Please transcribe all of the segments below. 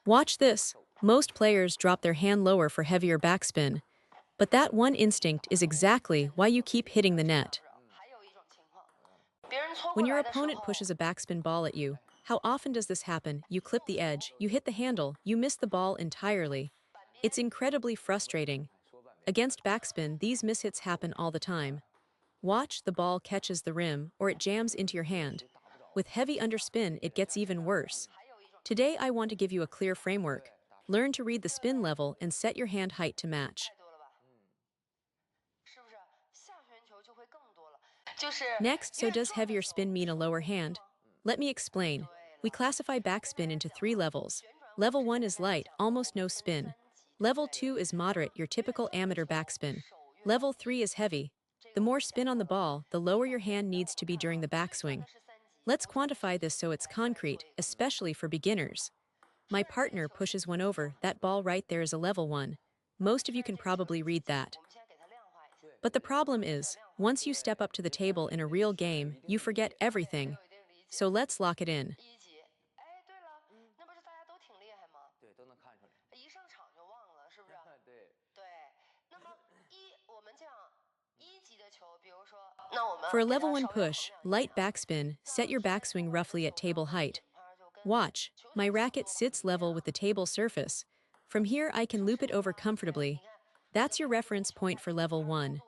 Watch this. Most players drop their hand lower for heavier backspin, but that one instinct is exactly why you keep hitting the net. When your opponent pushes a backspin ball at you, how often does this happen? You clip the edge, you hit the handle, you miss the ball entirely. It's incredibly frustrating. Against backspin, these mishits happen all the time. Watch, the ball catches the rim or it jams into your hand. With heavy underspin, it gets even worse. Today I want to give you a clear framework. Learn to read the spin level and set your hand height to match. Next, so does heavier spin mean a lower hand? Let me explain. We classify backspin into 3 levels. Level 1 is light, almost no spin. Level 2 is moderate, your typical amateur backspin. Level 3 is heavy. The more spin on the ball, the lower your hand needs to be during the backswing. Let's quantify this so it's concrete, especially for beginners. My partner pushes one over, that ball right there is a level 1. Most of you can probably read that. But the problem is, once you step up to the table in a real game, you forget everything. So let's lock it in. For a level 1 push, light backspin, set your backswing roughly at table height. Watch, my racket sits level with the table surface. From here I can loop it over comfortably. That's your reference point for level 1.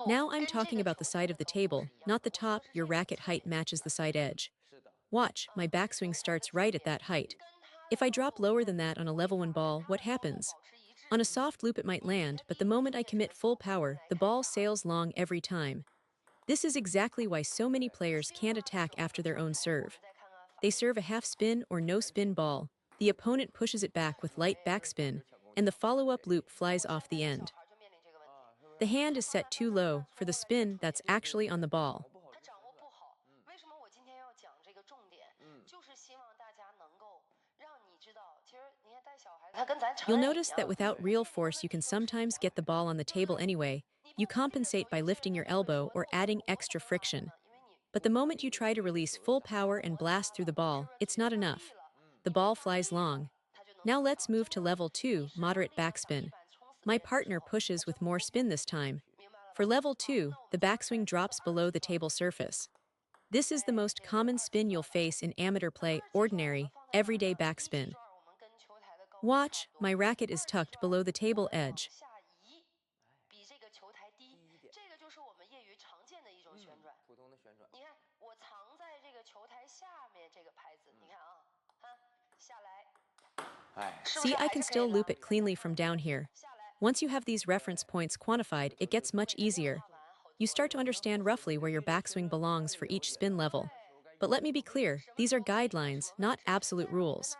Now I'm talking about the side of the table, not the top. Your racket height matches the side edge. Watch, my backswing starts right at that height. If I drop lower than that on a level 1 ball, what happens? On a soft loop it might land, but the moment I commit full power, the ball sails long every time. This is exactly why so many players can't attack after their own serve. They serve a half spin or no spin ball. The opponent pushes it back with light backspin, and the follow-up loop flies off the end. The hand is set too low for the spin that's actually on the ball. You'll notice that without real force you can sometimes get the ball on the table anyway. You compensate by lifting your elbow or adding extra friction. But the moment you try to release full power and blast through the ball, it's not enough. The ball flies long. Now let's move to level 2, moderate backspin. My partner pushes with more spin this time. For level 2, the backswing drops below the table surface. This is the most common spin you'll face in amateur play, ordinary, everyday backspin. Watch, my racket is tucked below the table edge. See, I can still loop it cleanly from down here. Once you have these reference points quantified, it gets much easier. You start to understand roughly where your backswing belongs for each spin level. But let me be clear, these are guidelines, not absolute rules.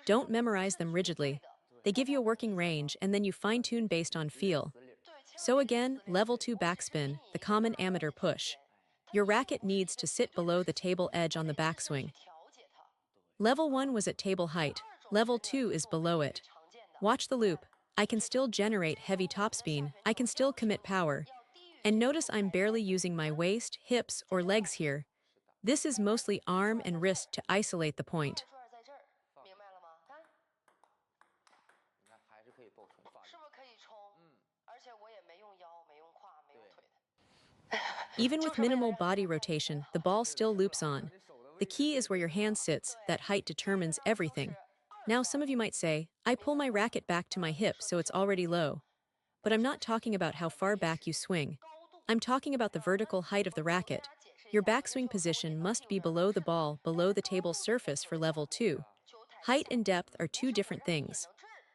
Don't memorize them rigidly. They give you a working range and then you fine-tune based on feel. So again, level 2 backspin, the common amateur push. Your racket needs to sit below the table edge on the backswing. Level 1 was at table height. Level 2 is below it. Watch the loop. I can still generate heavy topspin. I can still commit power. And notice I'm barely using my waist, hips, or legs here. This is mostly arm and wrist to isolate the point. Even with minimal body rotation, the ball still loops on. The key is where your hand sits. That height determines everything. Now some of you might say, I pull my racket back to my hip so it's already low. But I'm not talking about how far back you swing. I'm talking about the vertical height of the racket. Your backswing position must be below the ball, below the table surface for level 2. Height and depth are two different things.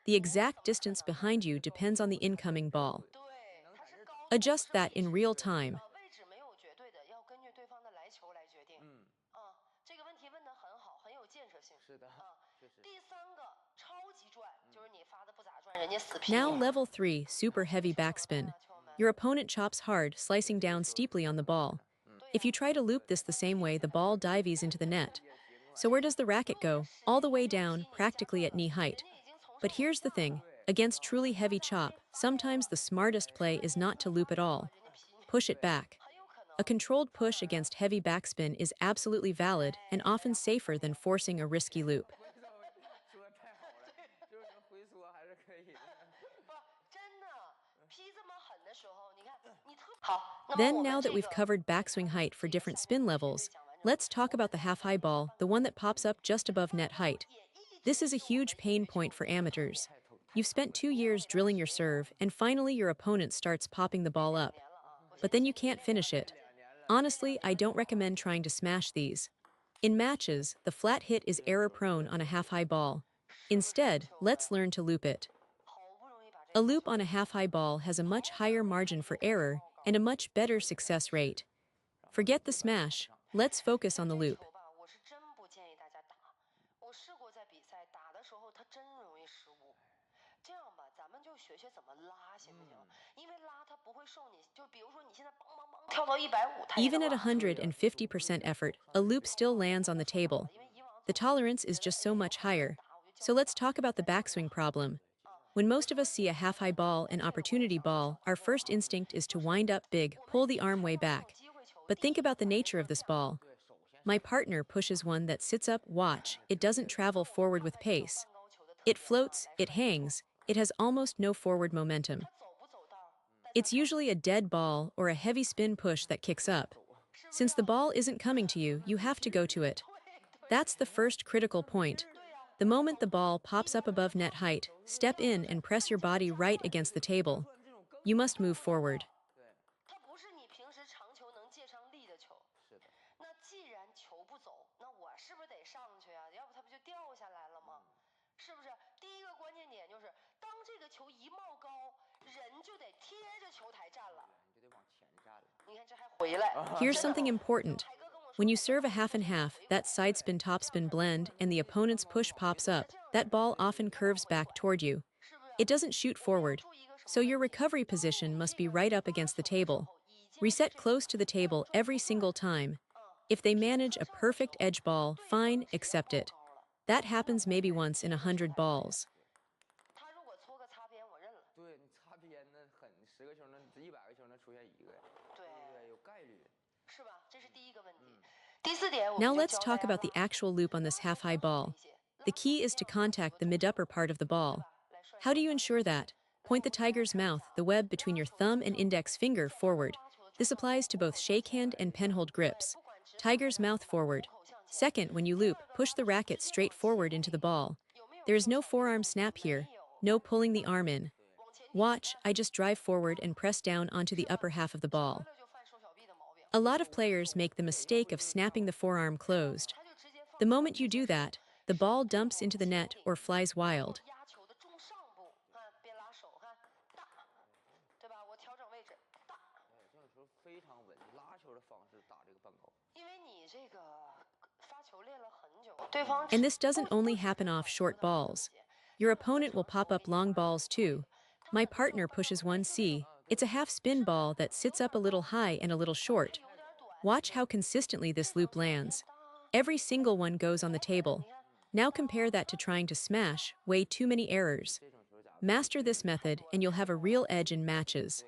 The exact distance behind you depends on the incoming ball. Adjust that in real time. Now level 3, super heavy backspin. Your opponent chops hard, slicing down steeply on the ball. If you try to loop this the same way, the ball dives into the net. So where does the racket go? All the way down, practically at knee height. But here's the thing, against truly heavy chop, sometimes the smartest play is not to loop at all. Push it back. A controlled push against heavy backspin is absolutely valid and often safer than forcing a risky loop. 说的太好了，就是能回缩还是可以的。不，真的劈这么狠的时候，你看你特好。那么 Then, 我 now 们 that 这 we've 个 covered backswing height for different spin levels, let's talk about the half-high ball, the one that pops up just above net height. This is a huge pain point for amateurs. You've spent 2 years drilling your serve, and finally your opponent starts popping the ball up. But then you can't finish it. Honestly, I don't recommend trying to smash these. In matches, the flat hit is error-prone on a half-high ball. Instead, let's learn to loop it. 好不容易把这 A loop on a half-high ball has a much higher margin for error and a much better success rate. Forget the smash, let's focus on the 这 loop. 球吧，我是真不建议大家打。我试过在比赛打的时候，它真容易失误。这样吧，咱们就学学怎么拉，行不行？因为拉它不会受你，就比如说你现在梆梆梆跳到150，它也 Even 能 at 拉。 150% effort, a loop still lands on the table. 因为以往 The tolerance is just so much higher. So let's talk about the backswing problem. When most of us see a half-high ball and opportunity ball, our first instinct is to wind up big, pull the arm way back. But think about the nature of this ball. My partner pushes one that sits up, watch, it doesn't travel forward with pace. It floats, it hangs, it has almost no forward momentum. 走不走道？ It's usually a dead ball or a heavy spin push that kicks up. Since the ball isn't coming to you, you have to go to it. That's the first critical point. The moment the ball pops up above net height, step in and press your body right against the table. You must move forward. 它不是你平时长球能借上力的球。是的。那既然球不走，那我是不是得上去啊？要不它不就掉下来了吗？是不是？第一个关键点就是，当这个球一冒高，人就得贴着球台站了。你就得往前站了。你看这还回来。 Here's something important. When you serve a half and half, that side spin topspin blend, and the opponent's push pops up, that ball often curves back toward you. It doesn't shoot forward. So your recovery position must be right up against the table. Reset close to the table every single time. If they manage a perfect edge ball, fine, accept it. That happens maybe once in 100 balls. 他如果搓个擦边，我认了。对你擦边那很，10个球能100个球能出现1个呀。对，对，有概率。是吧？这是第一个问题。第四点，我 Now 们就 let's 教 talk 大家 about the actual loop on this half-high ball. The key is to contact the mid-upper part of the ball. How do you ensure that? Point the tiger's mouth, the web between your thumb and index finger, forward. This applies to both shakehand and penhold grips. Tiger's mouth forward. Second, when you loop, push the racket straight forward into the ball. There is no forearm snap here, no pulling the arm in. Watch, I just drive forward and press down onto the upper half of the ball. 这就犯瘦小臂的毛病。 A lot of players make the mistake of snapping the forearm closed. 他就直接放 The moment you do that, the ball dumps into the net or flies wild. 压球的中上部，看边拉手，看大，对吧？我调整位置大，对，这种球非常稳，拉球的方式打这个半高。因为你这个发球练了很久，对方 And this doesn't only happen off short balls. Your opponent will pop up long balls too. My partner pushes 1C. It's a half spin ball that sits up a little high and a little short. 有点短。 Watch how consistently this loop lands. Every single one goes on the table. Now compare that to trying to smash, way too many errors. 这种球假如 Master this method and you'll have a real edge in matches.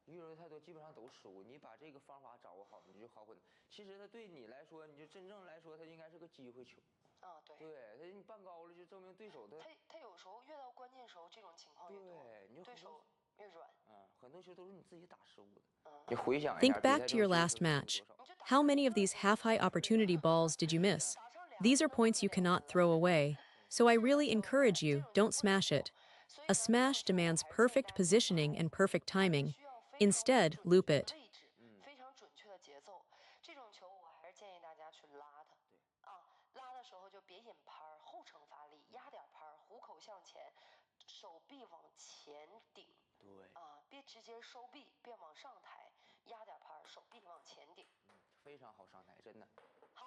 对，遇到的太多基本上都输。你把这个方法掌握好，你就好混。其实它对你来说，你就真正来说，它应该是个机会球。啊，对。对，它你半高了，就证明对手的。他有时候越到关键时候，这种情况越多，对，你就对手越软。很多球都是你自己打失误的。你回想一下， Think back to your last match. How many of these half-high opportunity balls did you miss? These are points you cannot throw away. So I really encourage you, don't smash it. A smash demands perfect positioning and perfect timing. Instead, loop it. 位置非常准确的节奏，这种球我还是建议大家去拉它。啊，拉的时候就别引拍儿，后程发力，压点拍儿，虎口向前，手臂往前顶。对。啊，别直接收臂，别往上抬，压点拍儿，手臂往前顶。非常好上台，真的。好。